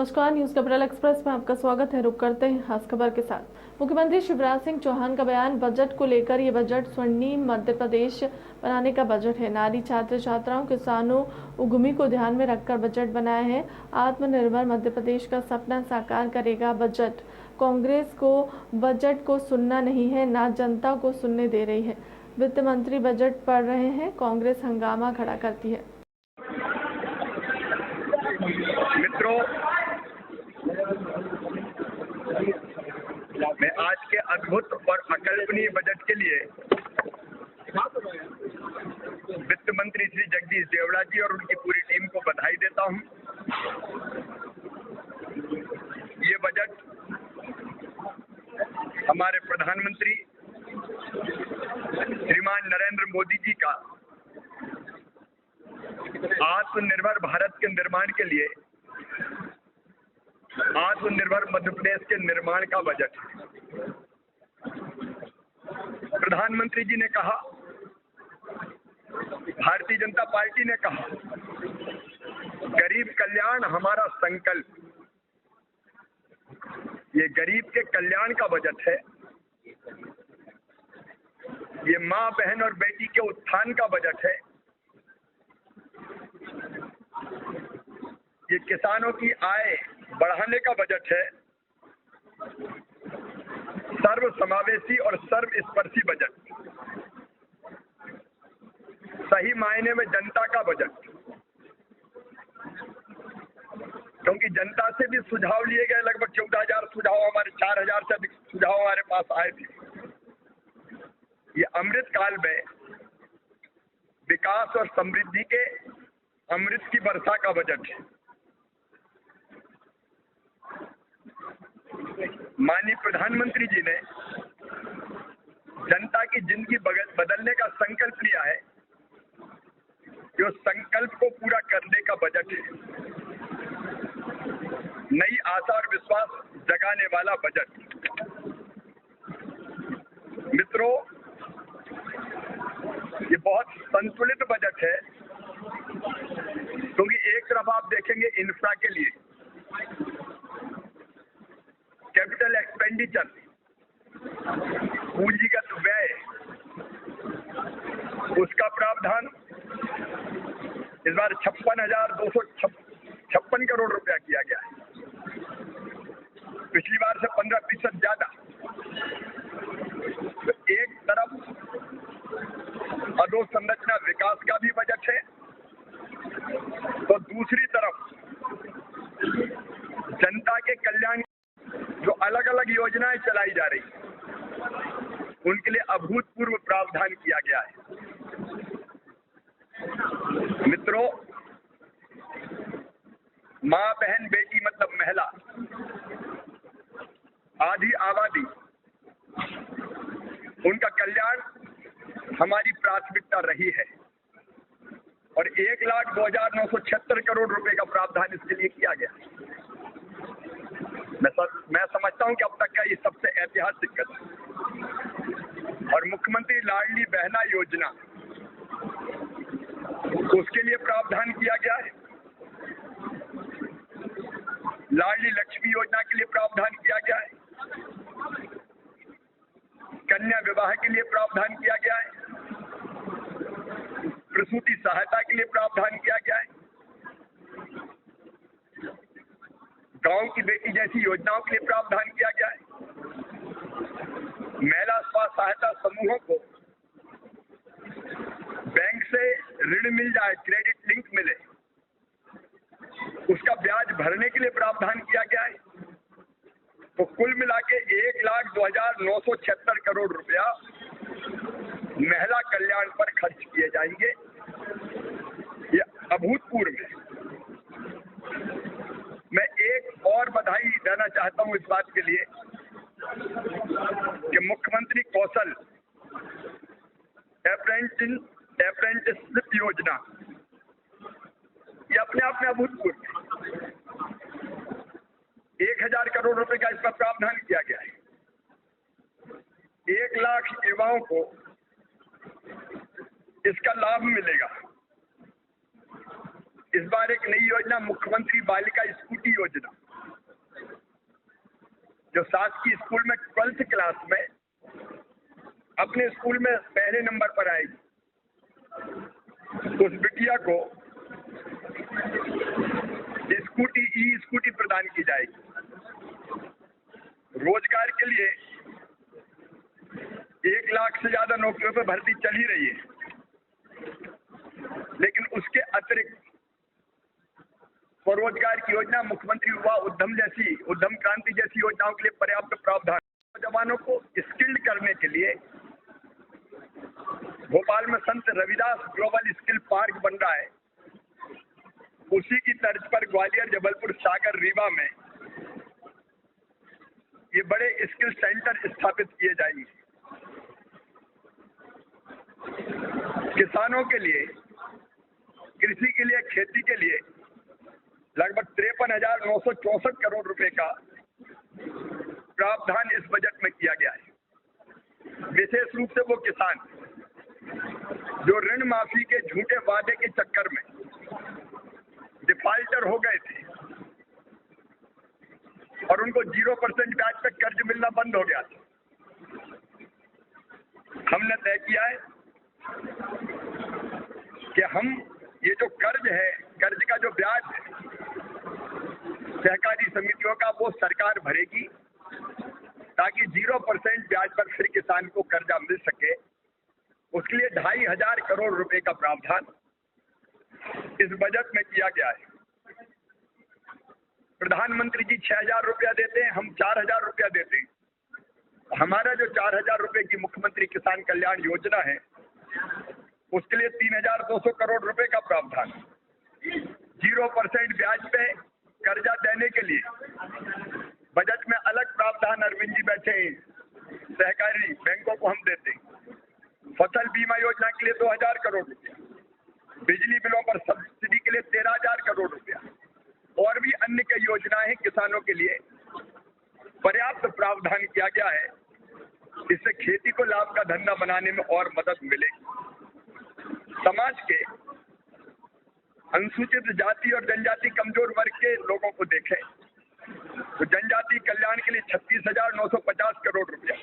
नमस्कार, news capital express में आपका स्वागत है। रुक करते हैं खास खबर के साथ। मुख्यमंत्री शिवराज सिंह चौहान का बयान बजट को लेकर। ये बजट स्वर्णिम मध्य प्रदेश बनाने का बजट है। नारी, छात्र छात्राओं, किसानों, उद्यमी को ध्यान में रखकर बजट बनाया है। आत्मनिर्भर मध्य प्रदेश का सपना साकार करेगा बजट। कांग्रेस को बजट को सुनना नहीं है, ना जनता को सुनने दे रही है। वित्त मंत्री बजट पढ़ रहे हैं, कांग्रेस हंगामा खड़ा करती है। मित्रों, मैं आज के अद्भुत और अकल्पनीय बजट के लिए वित्त मंत्री श्री जगदीश देवड़ा जी और उनकी पूरी टीम को बधाई देता हूं। ये बजट हमारे प्रधानमंत्री श्रीमान नरेंद्र मोदी जी का आत्मनिर्भर भारत के निर्माण के लिए, आत्मनिर्भर मध्य प्रदेश के निर्माण का बजट है। प्रधानमंत्री जी ने कहा, भारतीय जनता पार्टी ने कहा, गरीब कल्याण हमारा संकल्प। ये गरीब के कल्याण का बजट है। ये मां, बहन और बेटी के उत्थान का बजट है। ये किसानों की आय बढ़ाने का बजट है। सर्व समावेशी और सर्वस्पर्शी बजट, सही मायने में जनता का बजट। क्योंकि जनता से भी सुझाव लिए गए, लगभग 14,000 सुझाव, हमारे 4,000 से अधिक सुझाव हमारे पास आए थे। ये अमृत काल में विकास और समृद्धि के अमृत की वर्षा का बजट है। माननीय प्रधानमंत्री जी ने जनता की जिंदगी बदलने का संकल्प लिया है। जो संकल्प को पूरा करने का बजट है। नई आशा और विश्वास जगाने वाला बजट। मित्रों, ये बहुत संतुलित बजट है। क्योंकि एक तरफ आप देखेंगे इंफ्रा के लिए कैपिटल एक्सपेंडिचर, पूंजीगत व्यय, उसका प्रावधान इस बार 56,256 करोड़ रुपया किया गया है। पिछली बार से 15% ज्यादा। तो एक तरफ अधोसंरचना विकास का भी बजट है, तो दूसरी तरफ जनता के कल्याण जो अलग अलग योजनाएं चलाई जा रही, उनके लिए अभूतपूर्व प्रावधान किया गया है। मित्रों, मां, बहन, बेटी मतलब महिला, आधी आबादी, उनका कल्याण हमारी प्राथमिकता रही है। और 1,02,976 करोड़ रुपए का प्रावधान इसके लिए किया गया। मैं समझता हूं कि अब तक का ये सबसे ऐतिहासिक कदम। और मुख्यमंत्री लाडली बहना योजना, उसके लिए प्रावधान किया गया है। लाडली लक्ष्मी योजना के लिए प्रावधान किया गया है। कन्या विवाह के लिए प्रावधान किया गया है। प्रसूति सहायता के लिए प्रावधान किया गया है। गांव की बेटी जैसी योजनाओं के लिए प्रावधान किया गया है। महिला स्वास्थ्य सहायता समूहों को बैंक से ऋण मिल जाए, क्रेडिट लिंक मिले, उसका ब्याज भरने के लिए प्रावधान किया गया है। तो कुल मिला के 1,02,976 करोड़ रुपया महिला कल्याण पर खर्च किए जाएंगे। ये अभूतपूर्व है। मैं एक और बधाई देना चाहता हूं इस बात के लिए कि मुख्यमंत्री कौशल अप्रेंटिसशिप योजना, ये अपने आप में अभूतपूर्व है। 1,000 करोड़ रुपए का इस पर प्रावधान किया गया है। 1 लाख युवाओं को इसका लाभ मिलेगा। इस बार एक नई योजना मुख्यमंत्री बालिका स्कूटी योजना, जो शासकीय स्कूल में 12th क्लास में अपने स्कूल में पहले नंबर पर आएगी, उस बिटिया को स्कूटी प्रदान की जाएगी। रोजगार के लिए 1 लाख से ज्यादा नौकरियों पर भर्ती चल ही रही है, लेकिन उसके अतिरिक्त स्वरोजगार की योजना, मुख्यमंत्री युवा उद्यम क्रांति जैसी योजनाओं के लिए पर्याप्त प्रावधान। नौजवानों को स्किल्ड करने के लिए भोपाल में संत रविदास ग्लोबल स्किल पार्क बन रहा है। उसी की तर्ज पर ग्वालियर, जबलपुर, सागर, रीवा में ये बड़े स्किल सेंटर स्थापित किए जाएंगे। किसानों के लिए, कृषि के लिए, खेती के लिए लगभग 53,964 करोड़ रुपए का प्रावधान इस बजट में किया गया है। विशेष रूप से वो किसान जो ऋण माफी के झूठे वादे के चक्कर में डिफाल्टर हो गए थे और उनको 0% ब्याज पे कर्ज मिलना बंद हो गया था। हमने तय किया है कि हम ये जो कर्ज है, कर्ज का जो ब्याज है सहकारी समितियों का, वो सरकार भरेगी ताकि 0% ब्याज पर फिर किसान को कर्जा मिल सके। उसके लिए 2,500 करोड़ रुपए का प्रावधान इस बजट में किया गया है। प्रधानमंत्री जी 6,000 रुपया देते हैं, हम 4,000 रुपया देते हैं। हमारा जो 4,000 रुपए की मुख्यमंत्री किसान कल्याण योजना है, उसके लिए 3,200 करोड़ रुपए का प्रावधान। 0% ब्याज पे कर्जा देने के लिए बजट में अलग प्रावधान, अरविंद जी बैठे हैं, सहकारी बैंकों को हम देते हैं। फसल बीमा योजना के लिए 2,000 करोड़ रुपया, बिजली बिलों पर सब्सिडी के लिए 13,000 करोड़ रुपया और भी अन्य कई योजनाएं किसानों के लिए पर्याप्त प्रावधान किया गया है। इससे खेती को लाभ का धंधा बनाने में और मदद मिलेगी। समाज के अनुसूचित जाति और जनजाति कमजोर वर्ग के लोगों को देखें तो जनजाति कल्याण के लिए 36,950 करोड़ रुपया,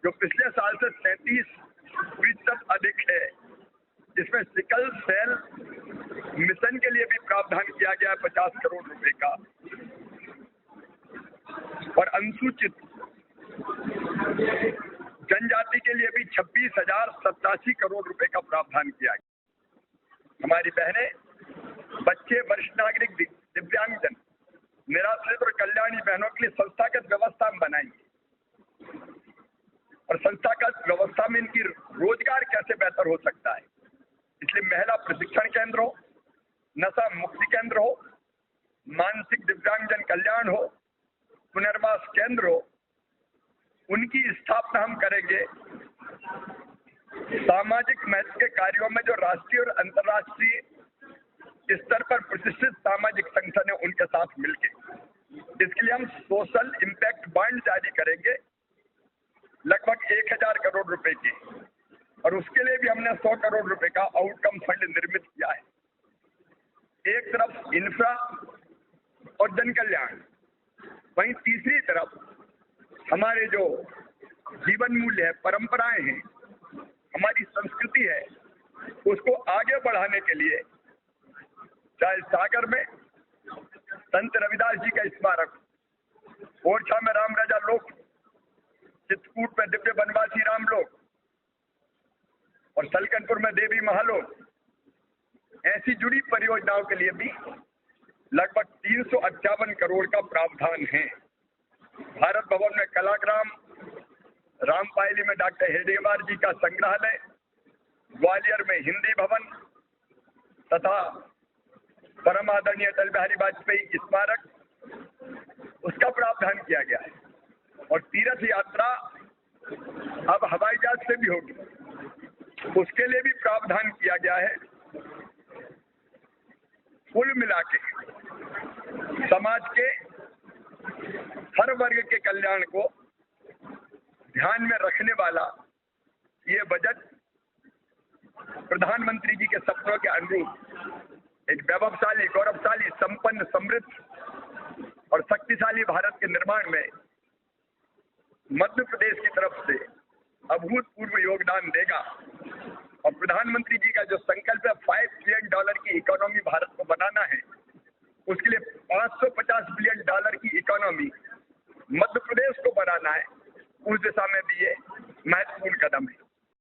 जो पिछले साल से 37% अधिक है। इसमें सिकल सेल मिशन के लिए भी प्रावधान किया गया है 50 करोड़ रुपए का और अनुसूचित जनजाति के लिए भी 26,087 करोड़ रुपए का प्रावधान किया गया। हमारी बहनें, बच्चे, वरिष्ठ नागरिक, दिव्यांगजन, निराश्रित और कल्याणी बहनों के लिए संस्थागत व्यवस्था बनाएंगे और संस्थागत व्यवस्था में इनकी रोजगार कैसे बेहतर हो सकता है, इसलिए महिला प्रशिक्षण केंद्र हो, नशा मुक्ति केंद्र हो, मानसिक दिव्यांगजन कल्याण हो, पुनर्वास केंद्र हो, उनकी स्थापना हम करेंगे। सामाजिक महत्व के कार्यों में जो राष्ट्रीय और अंतर्राष्ट्रीय स्तर पर प्रतिष्ठित सामाजिक संगठन है, उनके साथ मिलकर इसके लिए हम सोशल इम्पैक्ट बॉन्ड जारी करेंगे लगभग 1,000 करोड़ रुपए की, और उसके लिए भी हमने 100 करोड़ रुपए का आउटकम फंड निर्मित किया है। एक तरफ इंफ्रा और जन कल्याण, वहीं तीसरी तरफ हमारे जो जीवन मूल्य है, परंपराएं हैं, हमारी संस्कृति है, उसको आगे बढ़ाने के लिए चाहे सागर में संत रविदास जी का स्मारक, ओरछा में राम राजा लोक, चित्रकूट में दिव्य वनवासी राम लोक और सलकनपुर में देवी महालोक, ऐसी जुड़ी परियोजनाओं के लिए भी लगभग 358 करोड़ का प्रावधान है। भारत भवन में कलाग्राम, रामपायली में डॉक्टर हेडेवार जी का संग्रहालय, ग्वालियर में हिंदी भवन तथा परम आदरणीय अटल बिहारी वाजपेयी स्मारक, उसका प्रावधान किया गया है। और तीर्थ यात्रा अब हवाई जहाज से भी होगी, उसके लिए भी प्रावधान किया गया है। कुल मिला के समाज के हर वर्ग के कल्याण को ध्यान में रखने वाला ये बजट प्रधानमंत्री जी के सपनों के अनुरूप एक वैभवशाली, गौरवशाली, संपन्न, समृद्ध और शक्तिशाली भारत के निर्माण में मध्य प्रदेश की तरफ से अभूतपूर्व योगदान देगा और प्रधानमंत्री जी का जो संकल्प है $5 ट्रिलियन की इकोनॉमी भारत को बनाना है, उसके लिए